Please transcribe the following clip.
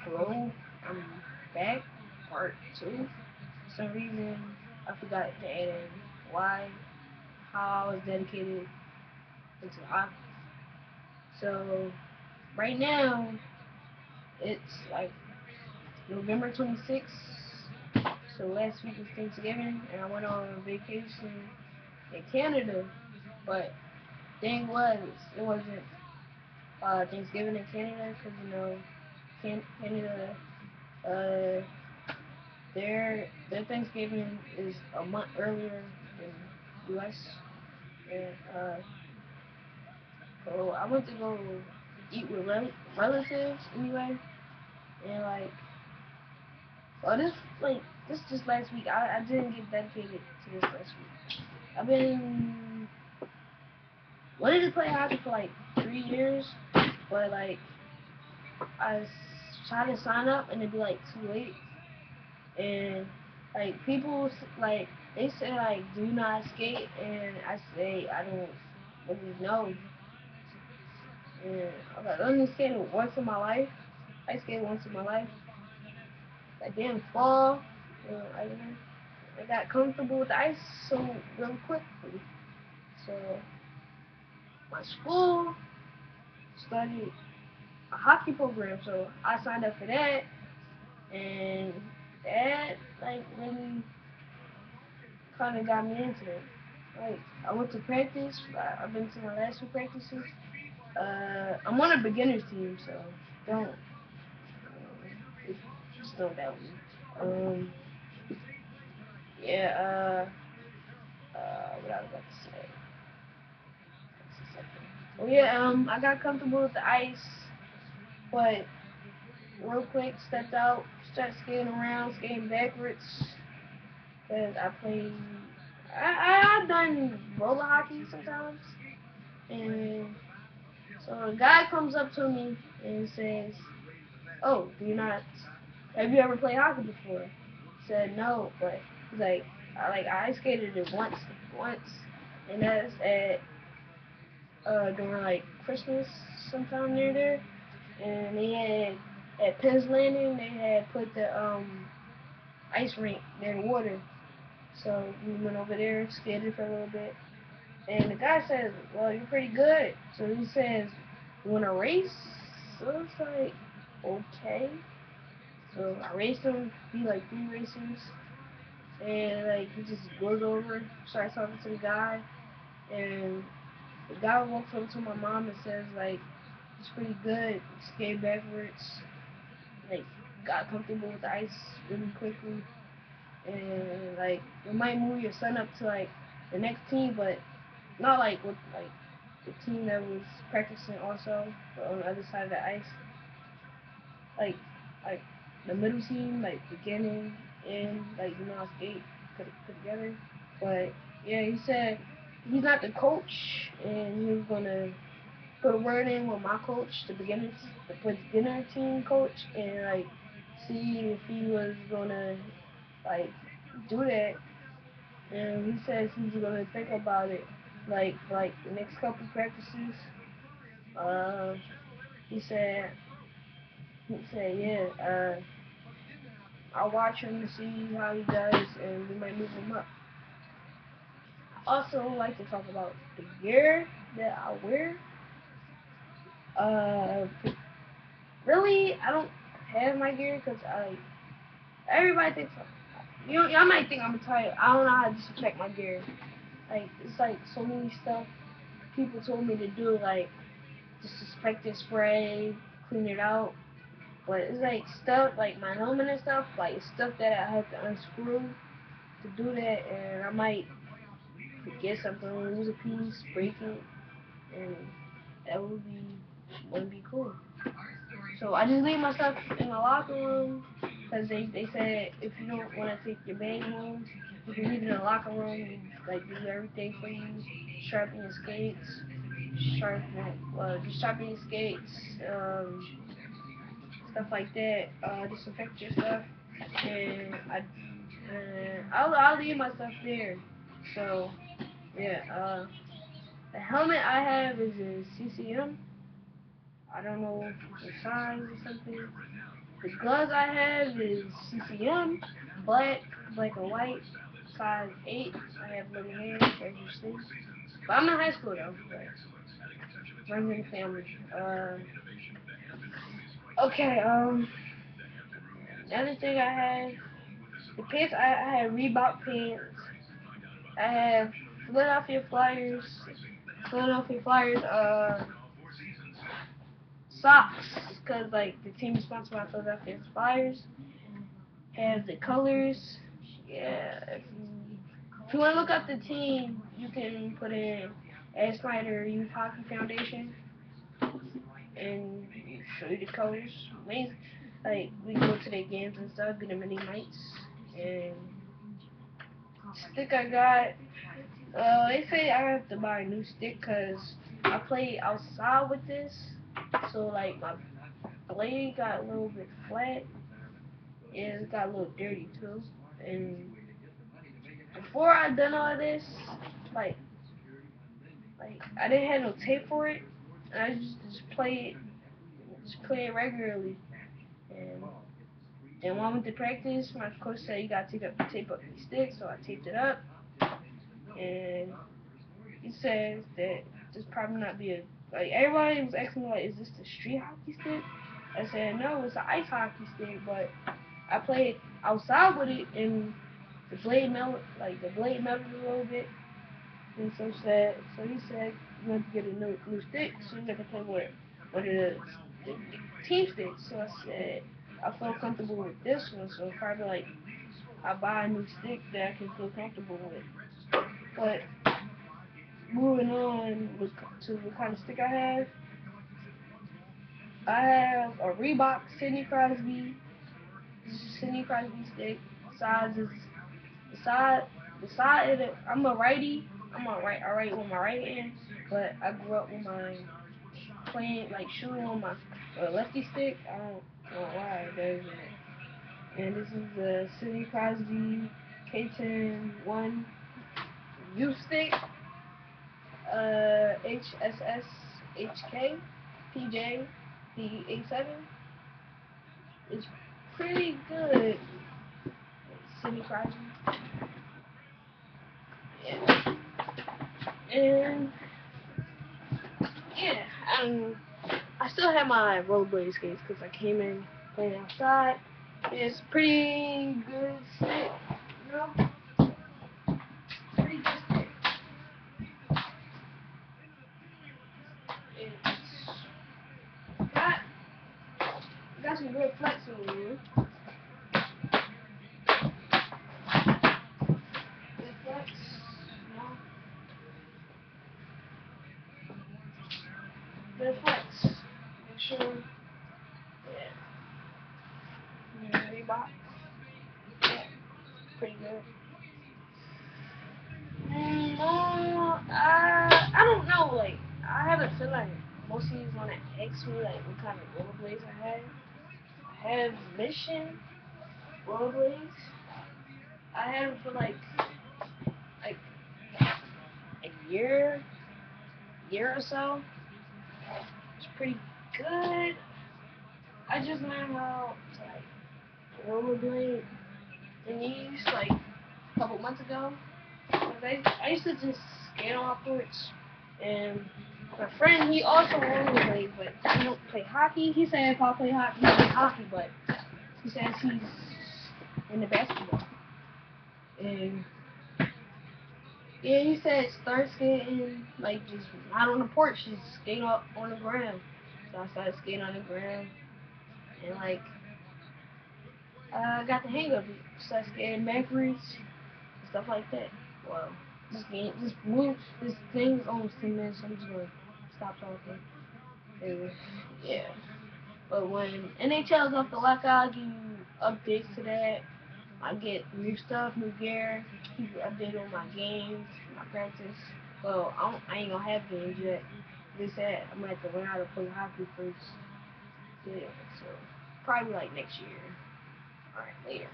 Hello, I'm back, part 2. For some reason, I forgot to add in why, how I was dedicated into hockey. So, right now, it's like November 26th. So, last week was Thanksgiving, and I went on vacation in Canada. But, thing was, it wasn't Thanksgiving in Canada, because, Canada, uh, their Thanksgiving is a month earlier than U.S. And so I went to go eat with relatives anyway, and this this just last week. I didn't get dedicated to this last week. I've been wanting to play hockey for like 3 years, but I tried to sign up and it'd be like too late, and people they say do not skate, and I say I don't really know. And I only skated once in my life. I skated once in my life. I didn't fall. You know, I got comfortable with the ice so really quickly. So my school started a hockey program, so I signed up for that, and that really kind of got me into it. I went to practice. I've been to my last two practices. I'm on a beginners team, so don't just don't doubt me. Um, yeah. What I was about to say. Oh yeah. I got comfortable with the ice, but real quick stepped out, started skating around, skating backwards. Cause I play. I've done roller hockey sometimes, and so a guy comes up to me and says, "Oh, do you not? Have you ever played hockey before?" I said no, but he's like, I skated it once, and that's at during Christmas sometime near there, and they had at Penn's Landing they had put the ice rink near the water, so we went over there, skated for a little bit, and the guy says, "Well, you're pretty good," so he says, "You want to race?" So it's like, okay. So I raced him, he like 3 races, and he just goes over, starts talking to the guy, and the guy walks over to my mom and says it's pretty good. Skate backwards, like got comfortable with the ice really quickly, and we might move your son up to the next team, but not with the team that was practicing also, but on the other side of the ice, like like the middle team, beginning and I skate put together. But yeah, he said he's not the coach, and he was gonna put a word in with my coach, the beginner team coach, and see if he was gonna like do that. And he says he's gonna think about it, the next couple practices. Uh, he said yeah. I'll watch him to see how he does, and we might move him up. I also like to talk about the gear that I wear. Uh, really, I don't have my gear because everybody thinks y'all might think I'm tired. I don't know how to disinfect my gear. It's so many stuff people told me to do, disinfectant spray, clean it out. But it's stuff my helmet and stuff, it's stuff that I have to unscrew to do that, and I might forget something, lose a piece, break it, and that wouldn't be cool. So I just leave my stuff in the locker room because they said if you don't want to take your bag home, you can leave it in the locker room. You do everything for you, sharpen your skates, just sharpen your skates, stuff like that. Disinfect your stuff, and I'll leave my stuff there. So yeah, the helmet I have is a CCM. I don't know the size or something. The gloves I have is CCM, black, black and white, size 8. I have little hands, as you see. But I'm in high school though. But runs in the family. Okay. Another thing I have, the pants I have Reebok pants. I have Philadelphia Flyers. Philadelphia Flyers. Socks, cause like the team is sponsored by Philadelphia Flyers. Have the colors. Yeah. If you want to look up the team, you can put in Ed Snyder Youth Hockey Foundation and show you the colors. Amazing. Like we go to their games and stuff, get them many nights. And stick I got. They say I have to buy a new stick because I play outside with this, so like my blade got a little bit flat and it got a little dirty too. And before I done all this, like I didn't have no tape for it, and I just play it regularly. And then when I went to practice, my coach said you gotta tape up your stick, so I taped it up. And he says that this probably not be a like everybody was asking me like, is this the street hockey stick? I said no, it's an ice hockey stick, but I played outside with it and the blade melted a little bit. And so he said you have to get a new stick, so you have to play with one of the team sticks. So I said I feel comfortable with this one, so probably like I buy a new stick that I can feel comfortable with. But moving on to the kind of stick I have a Reebok Sidney Crosby stick. Size is the side of it. I'm a righty. I write with my right hand, but I grew up with my playing like shooting on my lefty stick. I don't know why it does it. And this is the Sidney Crosby K10 one youth stick. HSS HK PJ P87. It's pretty good. Sidney Crosby. Yeah. And yeah, I still have my rollerblade skates because I came in playing outside. It's pretty good stick, you know? Pretty good stick. It's got some good flex on you. Good flex, you know? Good flex. Make sure, yeah, Reebok. Yeah, pretty good. I don't know. Like, I haven't feel like most of these want to ask me like what kind of rollerblades I have. I have Mission rollerblades. I had them for like a year or so. It's pretty good. I just learned how to like rollerblade in these like a couple months ago. I used to just skate on my porch, and my friend he also rollerblades, but he don't play hockey. He said if I play hockey, he plays hockey, but he says he's into basketball. And yeah, he said start skating like just not on the porch, just skate up on the ground. So I started skating on the ground, and like I got the hang of it. Started skating backwards, stuff like that. Well, this thing's almost 10 minutes. So I'm just gonna stop talking. And, yeah. But when NHL's off the lockout, I'll give you updates to that. I get new stuff, new gear, keep you updated on my games, my practice. Well, I ain't gonna have games yet. They said I'm gonna have to learn how to play hockey first. Yeah, so probably like next year. Alright, later.